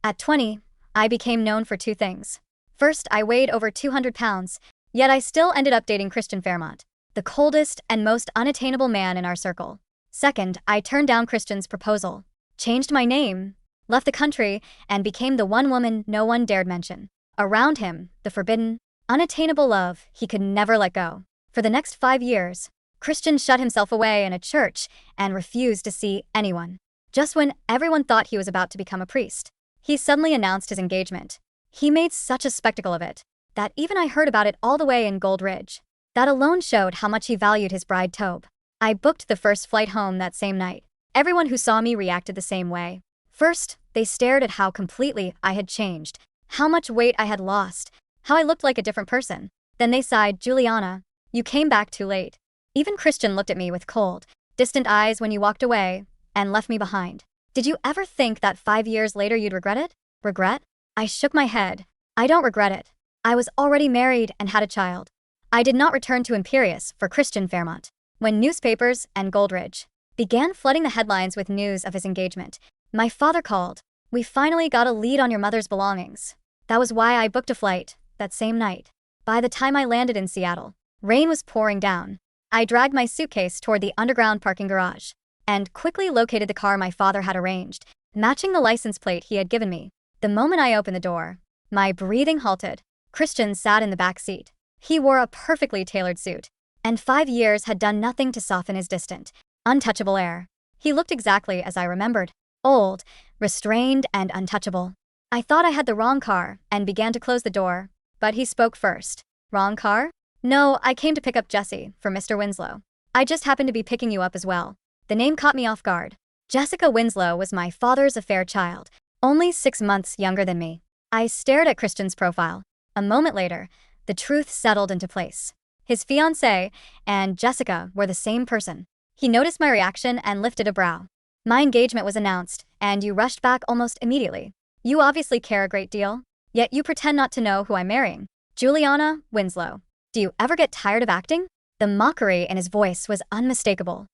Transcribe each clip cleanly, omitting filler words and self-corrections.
At 20, I became known for two things. First, I weighed over 200 pounds, yet I still ended up dating Christian Fairmont, the coldest and most unattainable man in our circle. Second, I turned down Christian's proposal, changed my name, left the country, and became the one woman no one dared mention. Around him, the forbidden, unattainable love he could never let go. For the next 5 years, Christian shut himself away in a church and refused to see anyone. Just when everyone thought he was about to become a priest, he suddenly announced his engagement. He made such a spectacle of it that even I heard about it all the way in Gold Ridge. That alone showed how much he valued his bride Tobe. I booked the first flight home that same night. Everyone who saw me reacted the same way. First, they stared at how completely I had changed, how much weight I had lost, how I looked like a different person. Then they sighed, "Juliana, you came back too late." Even Christian looked at me with cold, distant eyes when you walked away and left me behind. "Did you ever think that 5 years later you'd regret it?" Regret? I shook my head. I don't regret it. I was already married and had a child. I did not return to Imperius for Christian Fairmont. When newspapers and Gold Ridge began flooding the headlines with news of his engagement, my father called. "We finally got a lead on your mother's belongings." That was why I booked a flight that same night. By the time I landed in Seattle, rain was pouring down. I dragged my suitcase toward the underground parking garage and quickly located the car my father had arranged, matching the license plate he had given me. The moment I opened the door, my breathing halted. Christian sat in the back seat. He wore a perfectly tailored suit, and 5 years had done nothing to soften his distant, untouchable air. He looked exactly as I remembered. Old, restrained, and untouchable. I thought I had the wrong car and began to close the door, but he spoke first. "Wrong car?" "No, I came to pick up Jessie for Mr. Winslow. I just happened to be picking you up as well." The name caught me off guard. Jessica Winslow was my father's affair child, only 6 months younger than me. I stared at Christian's profile. A moment later, the truth settled into place. His fiancée and Jessica were the same person. He noticed my reaction and lifted a brow. "My engagement was announced, and you rushed back almost immediately. You obviously care a great deal, yet you pretend not to know who I'm marrying. Juliana Winslow. Do you ever get tired of acting?" The mockery in his voice was unmistakable.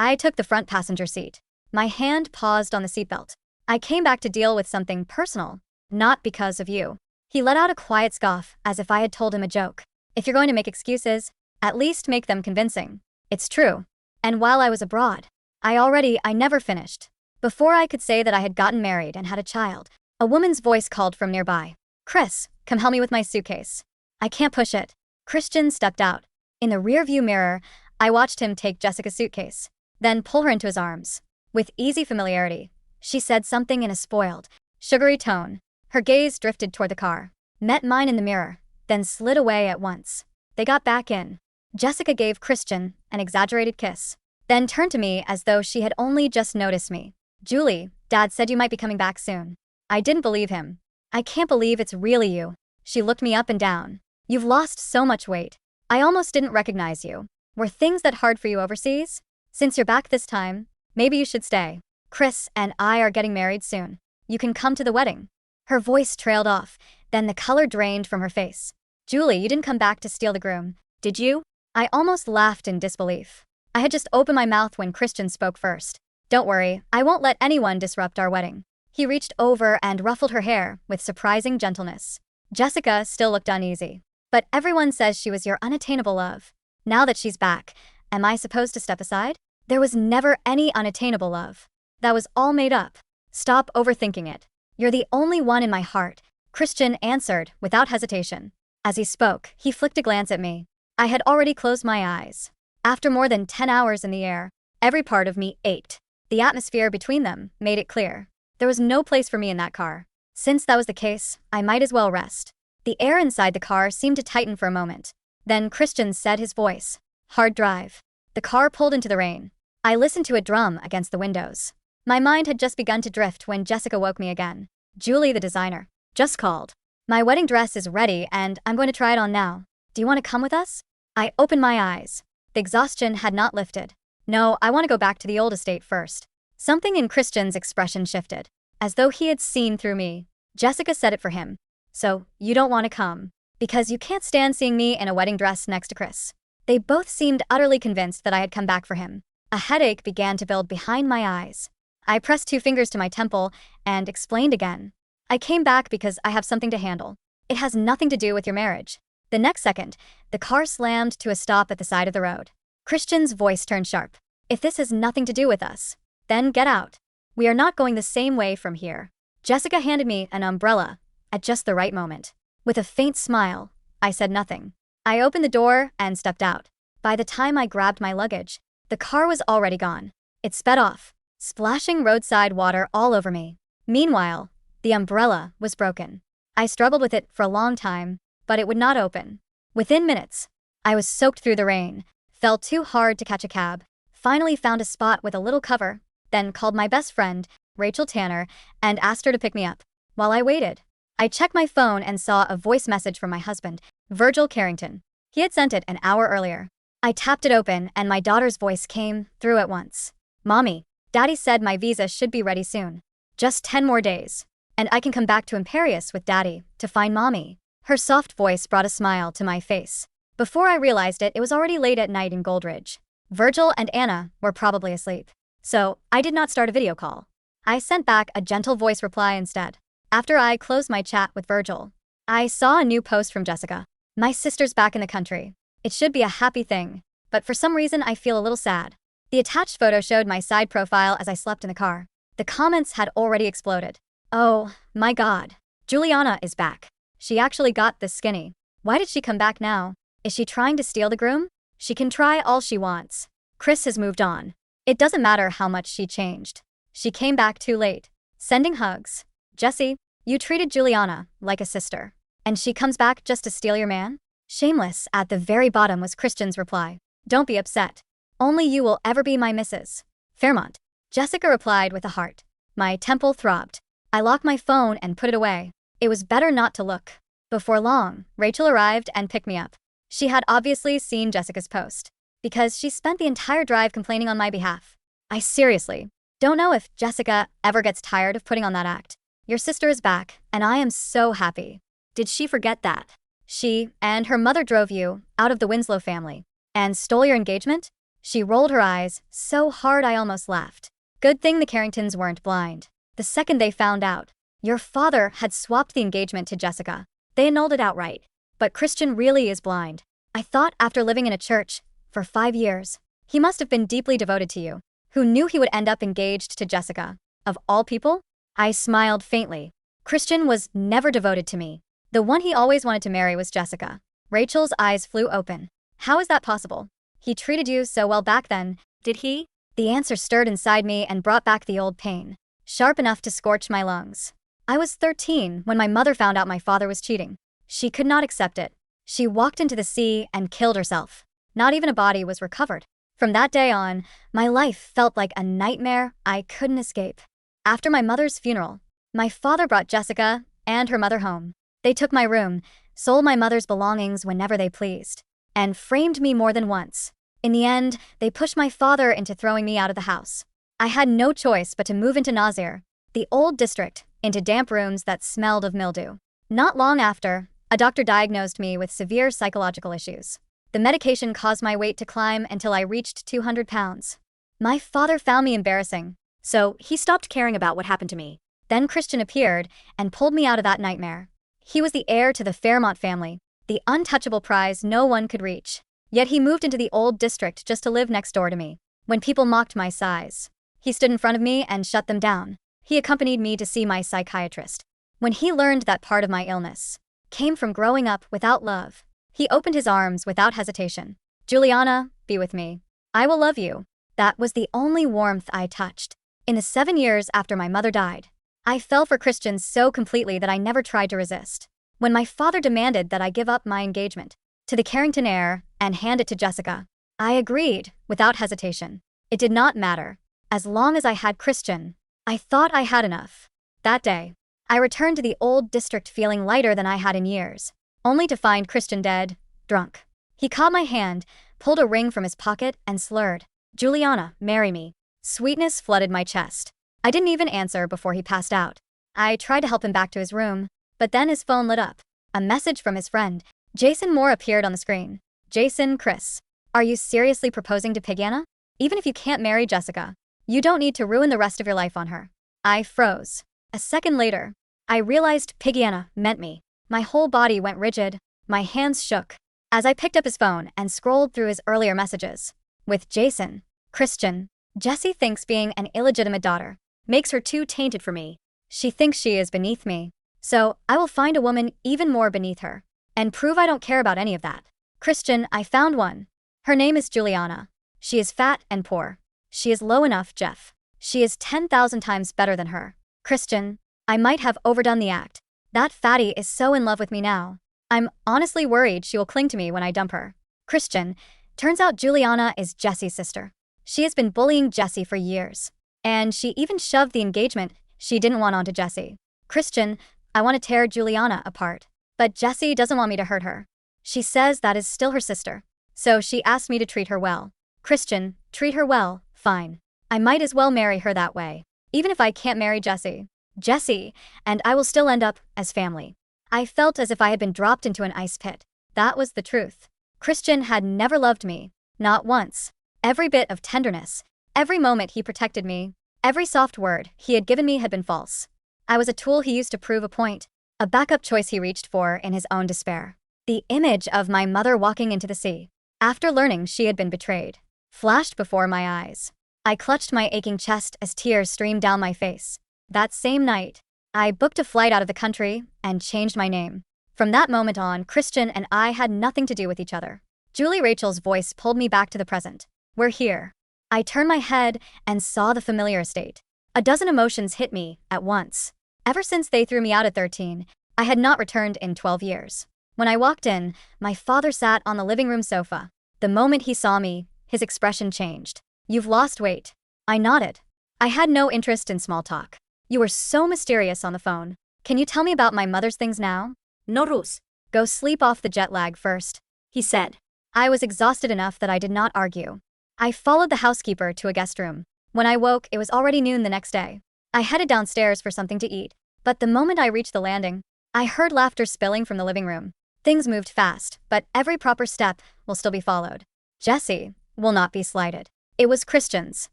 I took the front passenger seat. My hand paused on the seatbelt. "I came back to deal with something personal, not because of you." He let out a quiet scoff as if I had told him a joke. "If you're going to make excuses, at least make them convincing." It's true. And while I was abroad, I never finished. Before I could say that I had gotten married and had a child, a woman's voice called from nearby. "Chris, come help me with my suitcase." "I can't push it." Christian stepped out. In the rearview mirror, I watched him take Jessica's suitcase, then pull her into his arms. With easy familiarity, she said something in a spoiled, sugary tone. Her gaze drifted toward the car, met mine in the mirror, then slid away at once. They got back in. Jessica gave Christian an exaggerated kiss, then turned to me as though she had only just noticed me. "Julie, Dad said you might be coming back soon." I didn't believe him. "I can't believe it's really you." She looked me up and down. "You've lost so much weight. I almost didn't recognize you. Were things that hard for you overseas? Since you're back this time, maybe you should stay. Chris and I are getting married soon. You can come to the wedding." Her voice trailed off, then the color drained from her face. "Julie, you didn't come back to steal the groom, did you?" I almost laughed in disbelief. I had just opened my mouth when Christian spoke first. "Don't worry, I won't let anyone disrupt our wedding." He reached over and ruffled her hair with surprising gentleness. Jessica still looked uneasy. "But everyone says she was your unattainable love. Now that she's back, am I supposed to step aside?" "There was never any unattainable love. That was all made up. Stop overthinking it. You're the only one in my heart," Christian answered without hesitation. As he spoke, he flicked a glance at me. I had already closed my eyes. After more than 10 hours in the air, every part of me ached. The atmosphere between them made it clear. There was no place for me in that car. Since that was the case, I might as well rest. The air inside the car seemed to tighten for a moment. Then Christian said, his voice, "Hard drive." The car pulled into the rain. I listened to it drum against the windows. My mind had just begun to drift when Jessica woke me again. "Julie, the designer, just called. My wedding dress is ready and I'm going to try it on now. Do you want to come with us?" I opened my eyes. The exhaustion had not lifted. "No, I want to go back to the old estate first." Something in Christian's expression shifted, as though he had seen through me. Jessica said it for him. "So, you don't want to come? Because you can't stand seeing me in a wedding dress next to Chris." They both seemed utterly convinced that I had come back for him. A headache began to build behind my eyes. I pressed 2 fingers to my temple and explained again. I came back because I have something to handle. It has nothing to do with your marriage. The next second, the car slammed to a stop at the side of the road. Christian's voice turned sharp. If this has nothing to do with us, then get out. We are not going the same way from here. Jessica handed me an umbrella at just the right moment. With a faint smile, I said nothing. I opened the door and stepped out. By the time I grabbed my luggage, the car was already gone. It sped off, splashing roadside water all over me. Meanwhile, the umbrella was broken. I struggled with it for a long time, but it would not open. Within minutes, I was soaked through the rain, fell too hard to catch a cab, finally found a spot with a little cover, then called my best friend, Rachel Tanner, and asked her to pick me up. While I waited, I checked my phone and saw a voice message from my husband, Virgil Carrington. He had sent it an hour earlier. I tapped it open and my daughter's voice came through at once. Mommy, Daddy said my visa should be ready soon. Just 10 more days, and I can come back to Imperius with Daddy to find Mommy. Her soft voice brought a smile to my face. Before I realized it, it was already late at night in Goldridge. Virgil and Anna were probably asleep. So, I did not start a video call. I sent back a gentle voice reply instead. After I closed my chat with Virgil, I saw a new post from Jessica. My sister's back in the country. It should be a happy thing, but for some reason I feel a little sad. The attached photo showed my side profile as I slept in the car. The comments had already exploded. Oh, my God. Juliana is back. She actually got this skinny. Why did she come back now? Is she trying to steal the groom? She can try all she wants. Chris has moved on. It doesn't matter how much she changed. She came back too late. Sending hugs. Jesse, you treated Juliana like a sister. And she comes back just to steal your man? Shameless. At the very bottom was Christian's reply. Don't be upset. Only you will ever be my Mrs. Fairmont. Jessica replied with a heart. My temple throbbed. I locked my phone and put it away. It was better not to look. Before long, Rachel arrived and picked me up. She had obviously seen Jessica's post, because she spent the entire drive complaining on my behalf. I seriously don't know if Jessica ever gets tired of putting on that act. Your sister is back, and I am so happy. Did she forget that she and her mother drove you out of the Winslow family and stole your engagement? She rolled her eyes so hard I almost laughed. Good thing the Carringtons weren't blind. The second they found out, your father had swapped the engagement to Jessica, they annulled it outright. But Christian really is blind. I thought after living in a church for 5 years, he must have been deeply devoted to you. Who knew he would end up engaged to Jessica? Of all people? I smiled faintly. Christian was never devoted to me. The one he always wanted to marry was Jessica. Rachel's eyes flew open. How is that possible? He treated you so well back then, did he? The answer stirred inside me and brought back the old pain, sharp enough to scorch my lungs. I was 13 when my mother found out my father was cheating. She could not accept it. She walked into the sea and killed herself. Not even a body was recovered. From that day on, my life felt like a nightmare I couldn't escape. After my mother's funeral, my father brought Jessica and her mother home. They took my room, sold my mother's belongings whenever they pleased, and framed me more than once. In the end, they pushed my father into throwing me out of the house. I had no choice but to move into Nazir, the old district, into damp rooms that smelled of mildew. Not long after, a doctor diagnosed me with severe psychological issues. The medication caused my weight to climb until I reached 200 pounds. My father found me embarrassing, so he stopped caring about what happened to me. Then Christian appeared and pulled me out of that nightmare. He was the heir to the Fairmont family, the untouchable prize no one could reach. Yet he moved into the old district just to live next door to me. When people mocked my size, he stood in front of me and shut them down. He accompanied me to see my psychiatrist. When he learned that part of my illness came from growing up without love, he opened his arms without hesitation. Juliana, be with me. I will love you. That was the only warmth I touched. In the 7 years after my mother died, I fell for Christian so completely that I never tried to resist. When my father demanded that I give up my engagement to the Carrington heir and hand it to Jessica, I agreed without hesitation. It did not matter. As long as I had Christian, I thought I had enough. That day, I returned to the old district feeling lighter than I had in years, only to find Christian dead, drunk. He caught my hand, pulled a ring from his pocket, and slurred, "Juliana, marry me." Sweetness flooded my chest. I didn't even answer before he passed out. I tried to help him back to his room, but then his phone lit up. A message from his friend, Jason Moore, appeared on the screen. Jason, Chris, are you seriously proposing to Pig-Anna? Even if you can't marry Jessica, you don't need to ruin the rest of your life on her. I froze. A second later, I realized Piggiana meant me. My whole body went rigid. My hands shook as I picked up his phone and scrolled through his earlier messages. With Jason, Christian, Jessie thinks being an illegitimate daughter makes her too tainted for me. She thinks she is beneath me. So I will find a woman even more beneath her and prove I don't care about any of that. Christian, I found one. Her name is Juliana. She is fat and poor. She is low enough, Jeff. She is 10,000 times better than her. Christian, I might have overdone the act. That fatty is so in love with me now. I'm honestly worried she will cling to me when I dump her. Christian, turns out Juliana is Jessie's sister. She has been bullying Jessie for years. And she even shoved the engagement she didn't want onto Jessie. Christian, I want to tear Juliana apart. But Jessie doesn't want me to hurt her. She says that is still her sister. So she asked me to treat her well. Christian, treat her well, fine. I might as well marry her that way. Even if I can't marry Jessie. Jessie, and I will still end up as family. I felt as if I had been dropped into an ice pit. That was the truth. Christian had never loved me. Not once. Every bit of tenderness, every moment he protected me, every soft word he had given me had been false. I was a tool he used to prove a point, a backup choice he reached for in his own despair. The image of my mother walking into the sea, after learning she had been betrayed, flashed before my eyes. I clutched my aching chest as tears streamed down my face. That same night, I booked a flight out of the country and changed my name. From that moment on, Christian and I had nothing to do with each other. Julie Rachel's voice pulled me back to the present. We're here. I turned my head and saw the familiar estate. A dozen emotions hit me at once. Ever since they threw me out at 13, I had not returned in 12 years. When I walked in, my father sat on the living room sofa. The moment he saw me, his expression changed. You've lost weight. I nodded. I had no interest in small talk. You were so mysterious on the phone. Can you tell me about my mother's things now? No, Rus. Go sleep off the jet lag first, he said. I was exhausted enough that I did not argue. I followed the housekeeper to a guest room. When I woke, it was already noon the next day. I headed downstairs for something to eat, but the moment I reached the landing, I heard laughter spilling from the living room. Things moved fast, but every proper step will still be followed. Jessie will not be slighted. It was Christian's.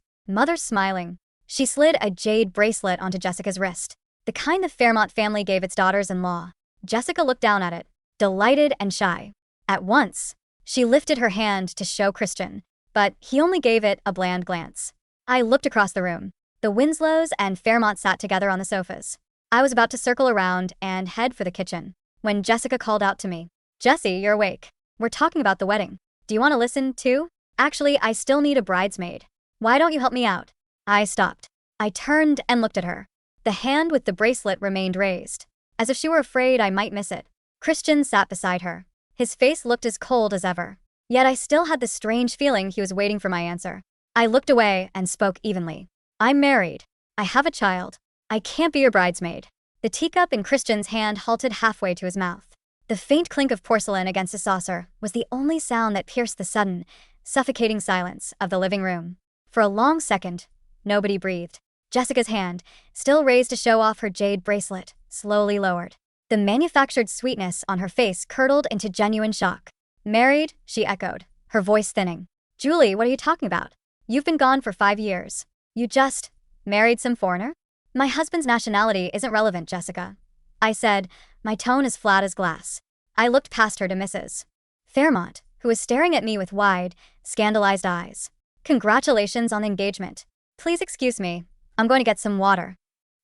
Mother smiling. She slid a jade bracelet onto Jessica's wrist, the kind the Fairmont family gave its daughters-in-law. Jessica looked down at it, delighted and shy. At once, she lifted her hand to show Christian, but he only gave it a bland glance. I looked across the room. The Winslows and Fairmont sat together on the sofas. I was about to circle around and head for the kitchen when Jessica called out to me. Jessie, you're awake. We're talking about the wedding. Do you want to listen, too? Actually, I still need a bridesmaid. Why don't you help me out? I stopped. I turned and looked at her. The hand with the bracelet remained raised, as if she were afraid I might miss it. Christian sat beside her. His face looked as cold as ever. Yet I still had the strange feeling he was waiting for my answer. I looked away and spoke evenly. I'm married. I have a child. I can't be your bridesmaid. The teacup in Christian's hand halted halfway to his mouth. The faint clink of porcelain against a saucer was the only sound that pierced the sudden, suffocating silence of the living room. For a long second, nobody breathed. Jessica's hand, still raised to show off her jade bracelet, slowly lowered. The manufactured sweetness on her face curdled into genuine shock. Married? She echoed, her voice thinning. Julie, what are you talking about? You've been gone for 5 years. You just married some foreigner? My husband's nationality isn't relevant, Jessica. I said, my tone as flat as glass. I looked past her to Mrs. Fairmont, who was staring at me with wide, scandalized eyes. Congratulations on the engagement. Please excuse me. I'm going to get some water.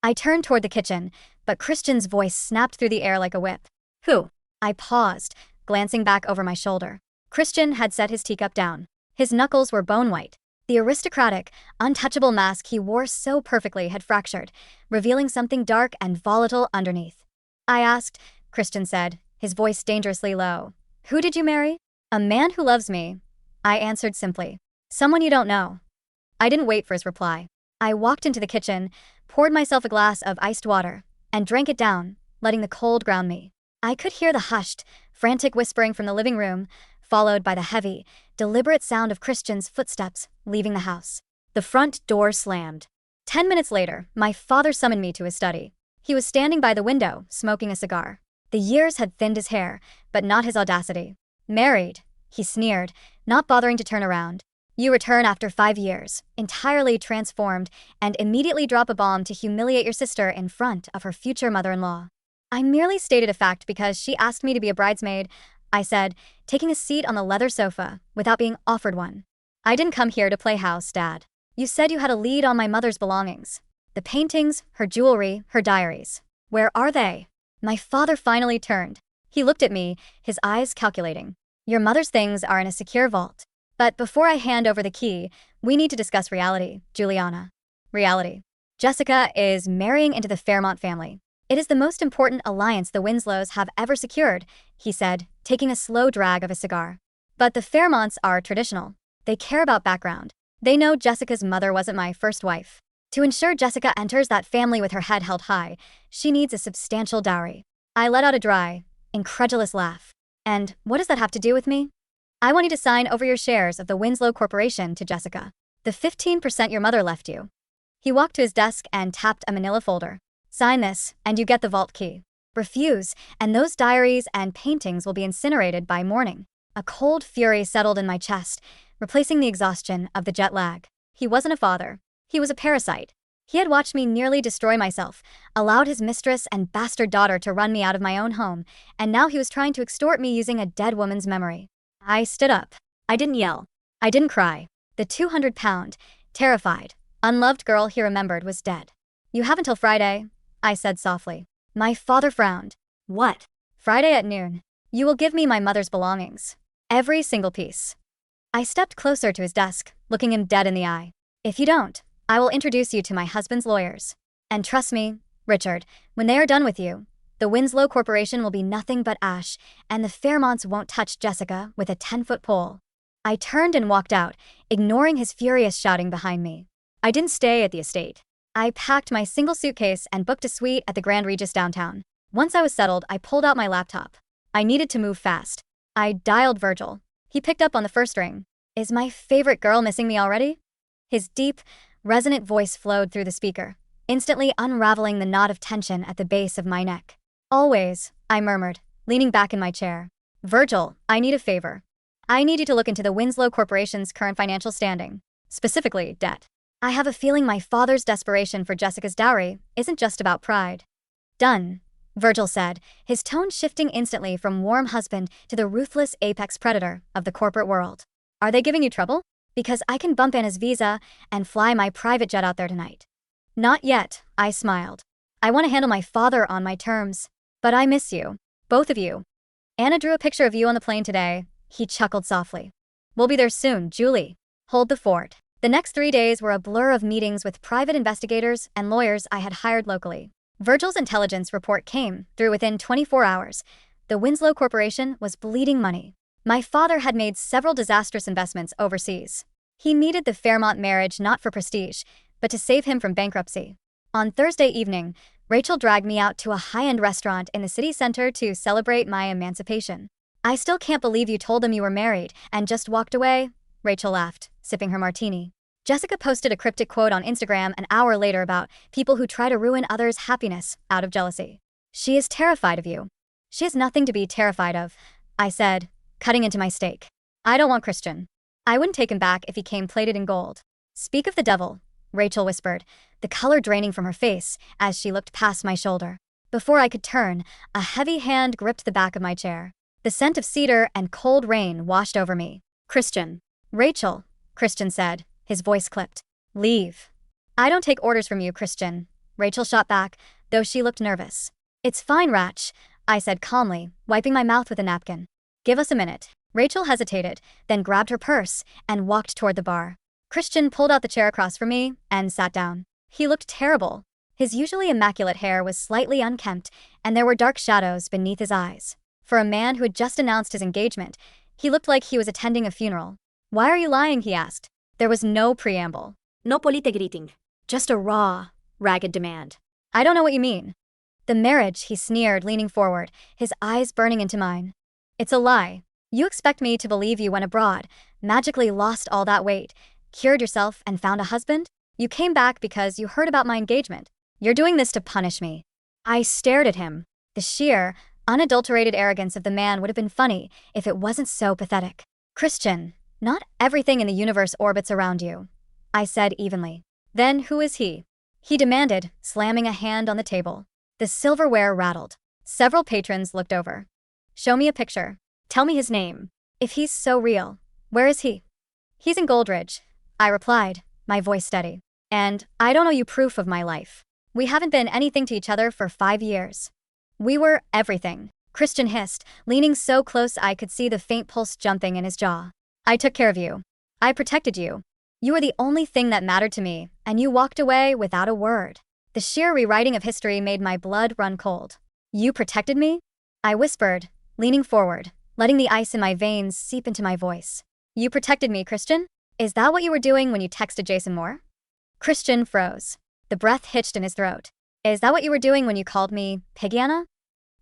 I turned toward the kitchen, but Christian's voice snapped through the air like a whip. Who? I paused, glancing back over my shoulder. Christian had set his teacup down. His knuckles were bone-white. The aristocratic, untouchable mask he wore so perfectly had fractured, revealing something dark and volatile underneath. I asked, Christian said, his voice dangerously low. Who did you marry? A man who loves me. I answered simply. Someone you don't know. I didn't wait for his reply. I walked into the kitchen, poured myself a glass of iced water, and drank it down, letting the cold ground me. I could hear the hushed, frantic whispering from the living room, followed by the heavy, deliberate sound of Christian's footsteps leaving the house. The front door slammed. 10 minutes later, my father summoned me to his study. He was standing by the window, smoking a cigar. The years had thinned his hair, but not his audacity. Married, he sneered, not bothering to turn around. You return after 5 years, entirely transformed, and immediately drop a bomb to humiliate your sister in front of her future mother-in-law. I merely stated a fact because she asked me to be a bridesmaid, I said, taking a seat on the leather sofa without being offered one. I didn't come here to play house, Dad. You said you had a lead on my mother's belongings. The paintings, her jewelry, her diaries. Where are they? My father finally turned. He looked at me, his eyes calculating. Your mother's things are in a secure vault. But before I hand over the key, we need to discuss reality, Juliana. Reality. Jessica is marrying into the Fairmont family. It is the most important alliance the Winslows have ever secured, he said, taking a slow drag of his cigar. But the Fairmonts are traditional. They care about background. They know Jessica's mother wasn't my first wife. To ensure Jessica enters that family with her head held high, she needs a substantial dowry. I let out a dry, incredulous laugh. And what does that have to do with me? I want you to sign over your shares of the Winslow Corporation to Jessica. The 15% your mother left you. He walked to his desk and tapped a manila folder. Sign this, and you get the vault key. Refuse, and those diaries and paintings will be incinerated by morning. A cold fury settled in my chest, replacing the exhaustion of the jet lag. He wasn't a father. He was a parasite. He had watched me nearly destroy myself, allowed his mistress and bastard daughter to run me out of my own home, and now he was trying to extort me using a dead woman's memory. I stood up. I didn't yell. I didn't cry. The 200-pound, terrified, unloved girl he remembered was dead. You have until Friday, I said softly. My father frowned. What? Friday at noon. You will give me my mother's belongings. Every single piece. I stepped closer to his desk, looking him dead in the eye. If you don't, I will introduce you to my husband's lawyers. And trust me, Richard, when they are done with you, the Winslow Corporation will be nothing but ash, and the Fairmonts won't touch Jessica with a 10-foot pole. I turned and walked out, ignoring his furious shouting behind me. I didn't stay at the estate. I packed my single suitcase and booked a suite at the Grand Regis downtown. Once I was settled, I pulled out my laptop. I needed to move fast. I dialed Virgil. He picked up on the first ring. Is my favorite girl missing me already? His deep, resonant voice flowed through the speaker, instantly unraveling the knot of tension at the base of my neck. Always, I murmured, leaning back in my chair. Virgil, I need a favor. I need you to look into the Winslow Corporation's current financial standing, specifically debt. I have a feeling my father's desperation for Jessica's dowry isn't just about pride. Done, Virgil said, his tone shifting instantly from warm husband to the ruthless apex predator of the corporate world. Are they giving you trouble? Because I can bump Anna's visa and fly my private jet out there tonight. Not yet, I smiled. I want to handle my father on my terms. But I miss you, both of you. Anna drew a picture of you on the plane today. He chuckled softly. We'll be there soon, Julie. Hold the fort. The next 3 days were a blur of meetings with private investigators and lawyers I had hired locally. Virgil's intelligence report came through within 24 hours. The Winslow Corporation was bleeding money. My father had made several disastrous investments overseas. He needed the Fairmont marriage not for prestige, but to save him from bankruptcy. On Thursday evening, Rachel dragged me out to a high-end restaurant in the city center to celebrate my emancipation. I still can't believe you told them you were married and just walked away, Rachel laughed, sipping her martini. Jessica posted a cryptic quote on Instagram an hour later about people who try to ruin others' happiness out of jealousy. She is terrified of you. She has nothing to be terrified of, I said, cutting into my steak. I don't want Christian. I wouldn't take him back if he came plated in gold. Speak of the devil, Rachel whispered, the color draining from her face as she looked past my shoulder. Before I could turn, a heavy hand gripped the back of my chair. The scent of cedar and cold rain washed over me. Christian. Rachel, Christian said, his voice clipped. Leave. I don't take orders from you, Christian. Rachel shot back, though she looked nervous. It's fine, Ratch, I said calmly, wiping my mouth with a napkin. Give us a minute. Rachel hesitated, then grabbed her purse and walked toward the bar. Christian pulled out the chair across from me and sat down. He looked terrible. His usually immaculate hair was slightly unkempt, and there were dark shadows beneath his eyes. For a man who had just announced his engagement, he looked like he was attending a funeral. Why are you lying? He asked. There was no preamble. No polite greeting. Just a raw, ragged demand. I don't know what you mean. The marriage, he sneered, leaning forward, his eyes burning into mine. It's a lie. You expect me to believe you went abroad, magically lost all that weight, cured yourself and found a husband? You came back because you heard about my engagement. You're doing this to punish me. I stared at him. The sheer, unadulterated arrogance of the man would have been funny if it wasn't so pathetic. Christian, Not everything in the universe orbits around you, I said evenly. Then who is he? He demanded, slamming a hand on the table. The silverware rattled. Several patrons looked over. Show me a picture. Tell me his name. If he's so real, where is he? He's in Goldridge, I replied, my voice steady. And I don't owe you proof of my life. We haven't been anything to each other for 5 years. We were everything, Christian hissed, leaning so close I could see the faint pulse jumping in his jaw. I took care of you. I protected you. You were the only thing that mattered to me, and you walked away without a word. The sheer rewriting of history made my blood run cold. You protected me? I whispered, leaning forward, letting the ice in my veins seep into my voice. You protected me, Christian? Is that what you were doing when you texted Jason Moore? Christian froze. The breath hitched in his throat. Is that what you were doing when you called me Piggiana?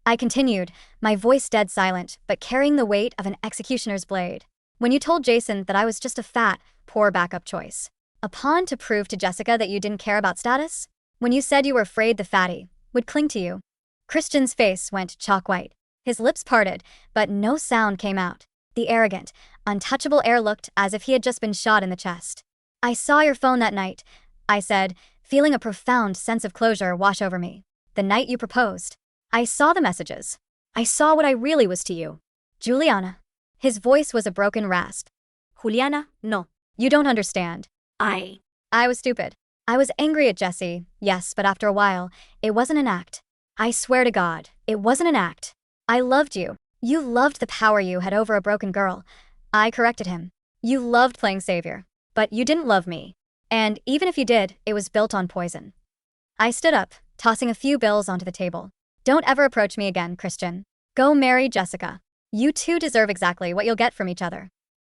I continued, my voice dead silent, but carrying the weight of an executioner's blade. When you told Jason that I was just a fat, poor backup choice. A pawn to prove to Jessica that you didn't care about status? When you said you were afraid the fatty would cling to you? Christian's face went chalk white. His lips parted, but no sound came out. The arrogant, untouchable air looked as if he had just been shot in the chest. I saw your phone that night, I said, feeling a profound sense of closure wash over me. The night you proposed. I saw the messages. I saw what I really was to you. Juliana. His voice was a broken rasp. Juliana, no. You don't understand. I was stupid. I was angry at Jesse, yes, but after a while, it wasn't an act. I swear to God, it wasn't an act. I loved you. You loved the power you had over a broken girl. I corrected him. You loved playing savior, but you didn't love me. And even if you did, it was built on poison. I stood up, tossing a few bills onto the table. Don't ever approach me again, Christian. Go marry Jessica. You two deserve exactly what you'll get from each other.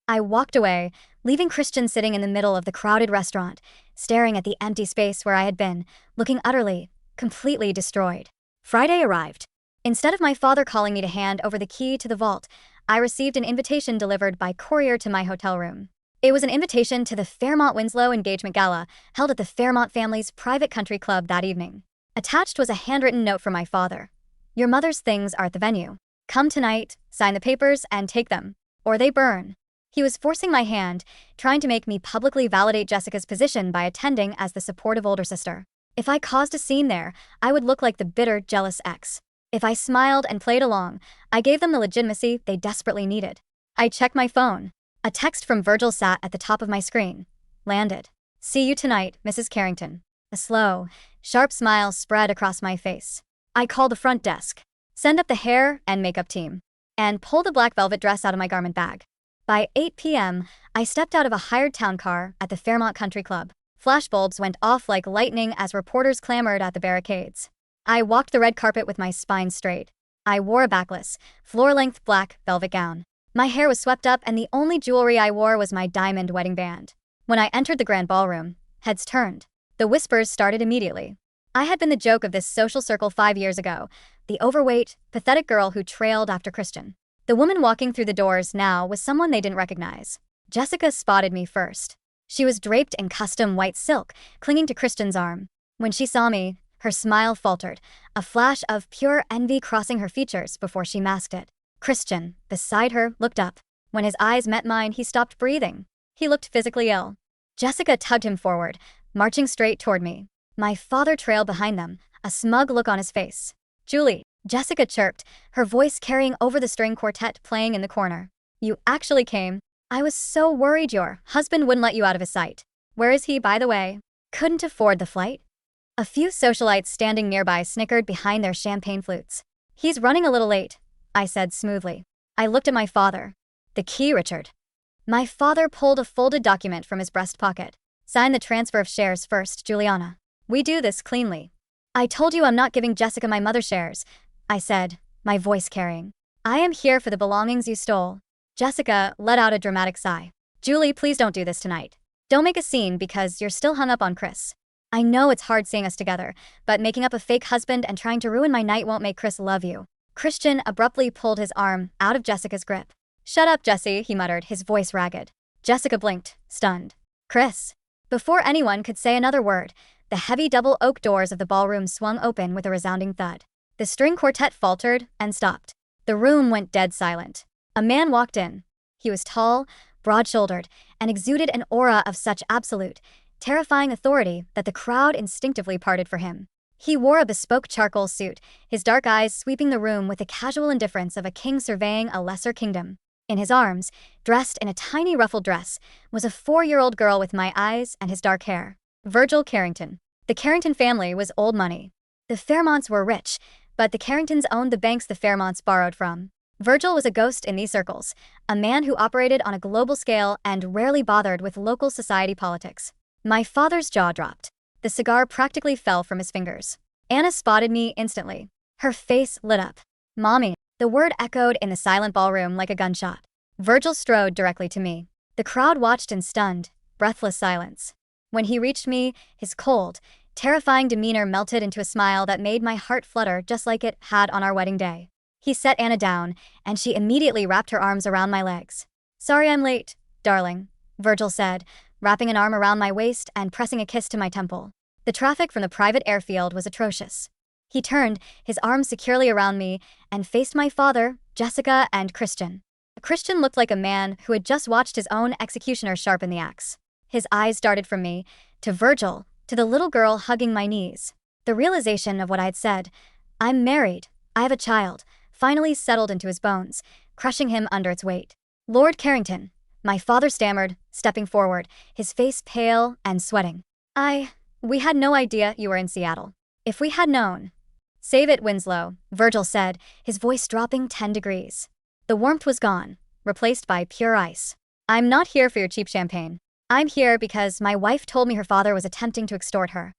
I walked away, leaving Christian sitting in the middle of the crowded restaurant, staring at the empty space where I had been, looking utterly, completely destroyed. Friday arrived. Instead of my father calling me to hand over the key to the vault, I received an invitation delivered by courier to my hotel room. It was an invitation to the Fairmont Winslow engagement gala held at the Fairmont family's private country club that evening. Attached was a handwritten note from my father. Your mother's things are at the venue. Come tonight, sign the papers, and take them, or they burn. He was forcing my hand, trying to make me publicly validate Jessica's position by attending as the supportive older sister. If I caused a scene there, I would look like the bitter, jealous ex. If I smiled and played along, I gave them the legitimacy they desperately needed. I checked my phone. A text from Virgil sat at the top of my screen. Landed. See you tonight, Mrs. Carrington. A slow, sharp smile spread across my face. I called the front desk. Send up the hair and makeup team. And pull the black velvet dress out of my garment bag. By 8 p.m., I stepped out of a hired town car at the Fairmont Country Club. Flashbulbs went off like lightning as reporters clamored at the barricades. I walked the red carpet with my spine straight. I wore a backless, floor-length black velvet gown. My hair was swept up and the only jewelry I wore was my diamond wedding band. When I entered the grand ballroom, heads turned. The whispers started immediately. I had been the joke of this social circle 5 years ago, the overweight, pathetic girl who trailed after Christian. The woman walking through the doors now was someone they didn't recognize. Jessica spotted me first. She was draped in custom white silk, clinging to Christian's arm. When she saw me, her smile faltered, a flash of pure envy crossing her features before she masked it. Christian, beside her, looked up. When his eyes met mine, he stopped breathing. He looked physically ill. Jessica tugged him forward, marching straight toward me. My father trailed behind them, a smug look on his face. Julie, Jessica chirped, her voice carrying over the string quartet playing in the corner. You actually came. I was so worried your husband wouldn't let you out of his sight. Where is he, by the way? Couldn't afford the flight? A few socialites standing nearby snickered behind their champagne flutes. He's running a little late, I said smoothly. I looked at my father. The key, Richard. My father pulled a folded document from his breast pocket. Sign the transfer of shares first, Juliana. We do this cleanly. I told you I'm not giving Jessica my mother's shares, I said, my voice carrying. I am here for the belongings you stole. Jessica let out a dramatic sigh. Julie, please don't do this tonight. Don't make a scene because you're still hung up on Chris. I know it's hard seeing us together, but making up a fake husband and trying to ruin my night won't make Chris love you. Christian abruptly pulled his arm out of Jessica's grip. Shut up, Jesse, he muttered, his voice ragged. Jessica blinked, stunned. Chris. Before anyone could say another word, the heavy double oak doors of the ballroom swung open with a resounding thud. The string quartet faltered and stopped. The room went dead silent. A man walked in. He was tall, broad-shouldered, and exuded an aura of such absolute, terrifying authority that the crowd instinctively parted for him. He wore a bespoke charcoal suit, his dark eyes sweeping the room with the casual indifference of a king surveying a lesser kingdom. In his arms, dressed in a tiny ruffled dress, was a 4-year-old girl with my eyes and his dark hair. Virgil Carrington. The Carrington family was old money. The Fairmonts were rich, but the Carringtons owned the banks the Fairmonts borrowed from. Virgil was a ghost in these circles, a man who operated on a global scale and rarely bothered with local society politics. My father's jaw dropped. The cigar practically fell from his fingers. Anna spotted me instantly. Her face lit up. "Mommy." The word echoed in the silent ballroom like a gunshot. Virgil strode directly to me. The crowd watched in stunned, breathless silence. When he reached me, his cold, terrifying demeanor melted into a smile that made my heart flutter just like it had on our wedding day. He set Anna down, and she immediately wrapped her arms around my legs. "Sorry I'm late, darling," Virgil said, wrapping an arm around my waist and pressing a kiss to my temple. The traffic from the private airfield was atrocious. He turned, his arms securely around me, and faced my father, Jessica, and Christian. Christian looked like a man who had just watched his own executioner sharpen the axe. His eyes darted from me, to Virgil, to the little girl hugging my knees. The realization of what I had said, "I'm married, I have a child," finally settled into his bones, crushing him under its weight. "Lord Carrington," my father stammered, stepping forward, his face pale and sweating. We had no idea you were in Seattle. If we had known." "Save it, Winslow," Virgil said, his voice dropping 10 degrees. The warmth was gone, replaced by pure ice. "I'm not here for your cheap champagne. I'm here because my wife told me her father was attempting to extort her."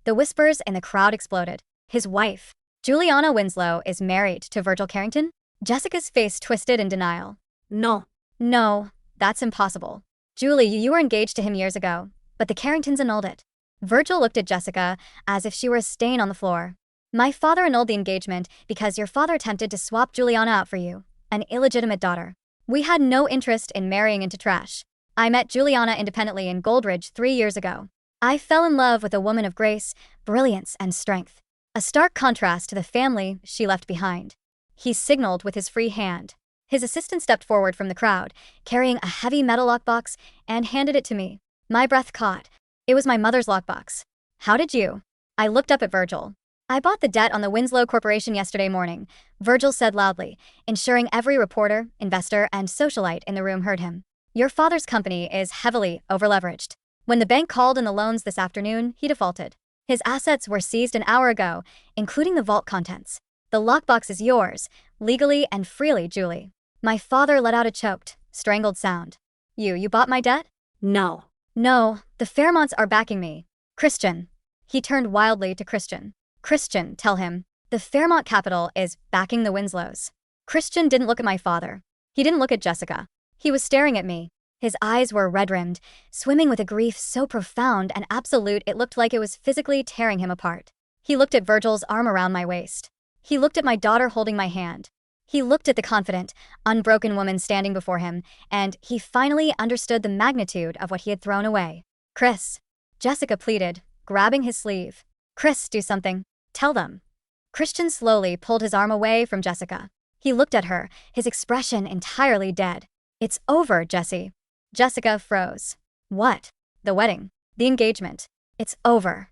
The whispers in the crowd exploded. His wife, Juliana Winslow, is married to Virgil Carrington? Jessica's face twisted in denial. No, that's impossible. Julie, you were engaged to him years ago, but the Carringtons annulled it." Virgil looked at Jessica as if she were a stain on the floor. "My father annulled the engagement because your father attempted to swap Juliana out for you, an illegitimate daughter. We had no interest in marrying into trash. I met Juliana independently in Goldridge 3 years ago. I fell in love with a woman of grace, brilliance, and strength. A stark contrast to the family she left behind." He signaled with his free hand. His assistant stepped forward from the crowd, carrying a heavy metal lockbox, and handed it to me. My breath caught. It was my mother's lockbox. "How did you?" I looked up at Virgil. "I bought the debt on the Winslow Corporation yesterday morning," Virgil said loudly, ensuring every reporter, investor, and socialite in the room heard him. "Your father's company is heavily overleveraged. When the bank called in the loans this afternoon, he defaulted. His assets were seized an hour ago, including the vault contents. The lockbox is yours, legally and freely, Julie." My father let out a choked, strangled sound. You bought my debt?" No. "No, the Fairmonts are backing me. Christian." He turned wildly to Christian. "Christian, tell him. The Fairmont capital is backing the Winslows." Christian didn't look at my father. He didn't look at Jessica. He was staring at me. His eyes were red-rimmed, swimming with a grief so profound and absolute it looked like it was physically tearing him apart. He looked at Virgil's arm around my waist. He looked at my daughter holding my hand. He looked at the confident, unbroken woman standing before him, and he finally understood the magnitude of what he had thrown away. "Chris," Jessica pleaded, grabbing his sleeve. "Chris, do something. Tell them." Christian slowly pulled his arm away from Jessica. He looked at her, his expression entirely dead. "It's over, Jessie." Jessica froze. "What?" "The wedding. The engagement. It's over."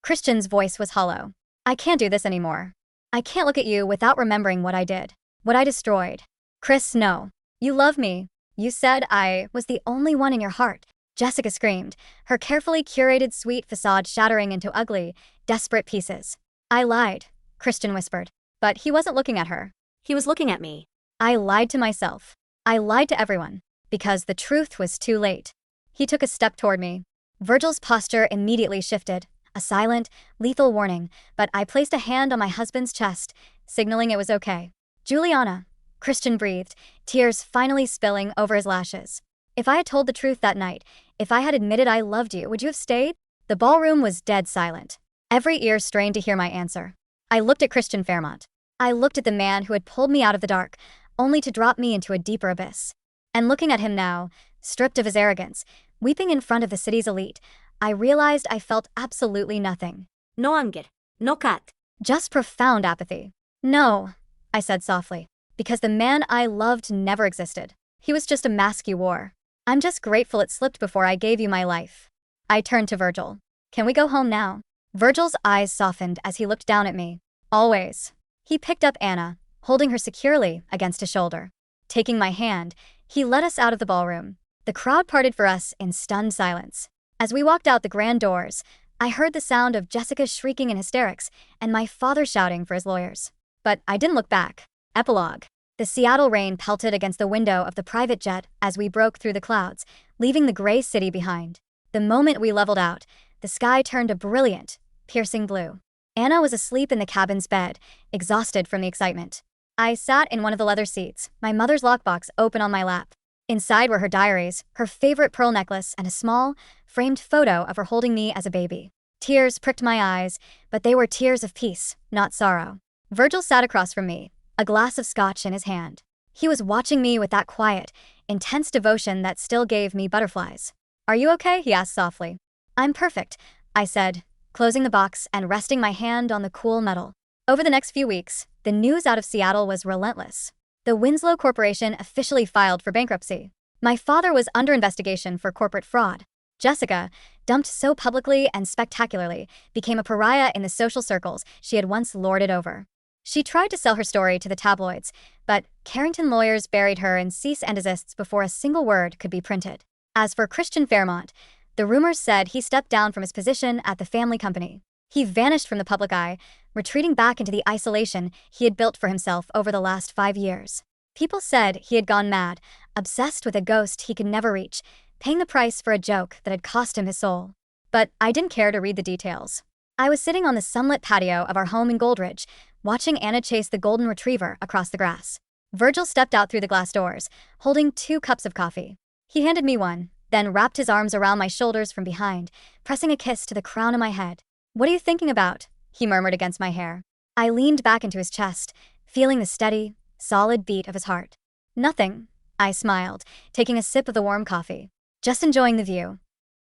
Christian's voice was hollow. "I can't do this anymore. I can't look at you without remembering what I did. What I destroyed." "Chris, no. You love me. You said I was the only one in your heart." Jessica screamed, her carefully curated sweet facade shattering into ugly, desperate pieces. "I lied," Christian whispered. But he wasn't looking at her. He was looking at me. "I lied to myself. I lied to everyone. Because the truth was too late." He took a step toward me. Virgil's posture immediately shifted, a silent, lethal warning, but I placed a hand on my husband's chest, signaling it was okay. "Juliana," Christian breathed, tears finally spilling over his lashes. "If I had told the truth that night, if I had admitted I loved you, would you have stayed?" The ballroom was dead silent. Every ear strained to hear my answer. I looked at Christian Fairmont. I looked at the man who had pulled me out of the dark, only to drop me into a deeper abyss. And looking at him now, stripped of his arrogance, weeping in front of the city's elite, I realized I felt absolutely nothing. No anger. No cat. Just profound apathy. "No," I said softly, "because the man I loved never existed. He was just a mask you wore." I'm just grateful it slipped before I gave you my life. I turned to Virgil. Can we go home now? Virgil's eyes softened as he looked down at me. Always. He picked up Anna, holding her securely against his shoulder. Taking my hand, he led us out of the ballroom. The crowd parted for us in stunned silence. As we walked out the grand doors, I heard the sound of Jessica shrieking in hysterics and my father shouting for his lawyers. But I didn't look back. Epilogue. The Seattle rain pelted against the window of the private jet as we broke through the clouds, leaving the gray city behind. The moment we leveled out, the sky turned a brilliant, piercing blue. Anna was asleep in the cabin's bed, exhausted from the excitement. I sat in one of the leather seats, my mother's lockbox open on my lap. Inside were her diaries, her favorite pearl necklace, and a small, framed photo of her holding me as a baby. Tears pricked my eyes, but they were tears of peace, not sorrow. Virgil sat across from me, a glass of scotch in his hand. He was watching me with that quiet, intense devotion that still gave me butterflies. Are you okay? He asked softly. I'm perfect, I said, closing the box and resting my hand on the cool metal. Over the next few weeks, the news out of Seattle was relentless. The Winslow Corporation officially filed for bankruptcy. My father was under investigation for corporate fraud. Jessica, dumped so publicly and spectacularly, became a pariah in the social circles she had once lorded over. She tried to sell her story to the tabloids, but Carrington lawyers buried her in cease and desists before a single word could be printed. As for Christian Fairmont, the rumors said he stepped down from his position at the family company. He vanished from the public eye, retreating back into the isolation he had built for himself over the last 5 years. People said he had gone mad, obsessed with a ghost he could never reach, paying the price for a joke that had cost him his soul. But I didn't care to read the details. I was sitting on the sunlit patio of our home in Goldridge, watching Anna chase the golden retriever across the grass. Virgil stepped out through the glass doors, holding 2 cups of coffee. He handed me one, then wrapped his arms around my shoulders from behind, pressing a kiss to the crown of my head. What are you thinking about? He murmured against my hair. I leaned back into his chest, feeling the steady, solid beat of his heart. Nothing, I smiled, taking a sip of the warm coffee. Just enjoying the view.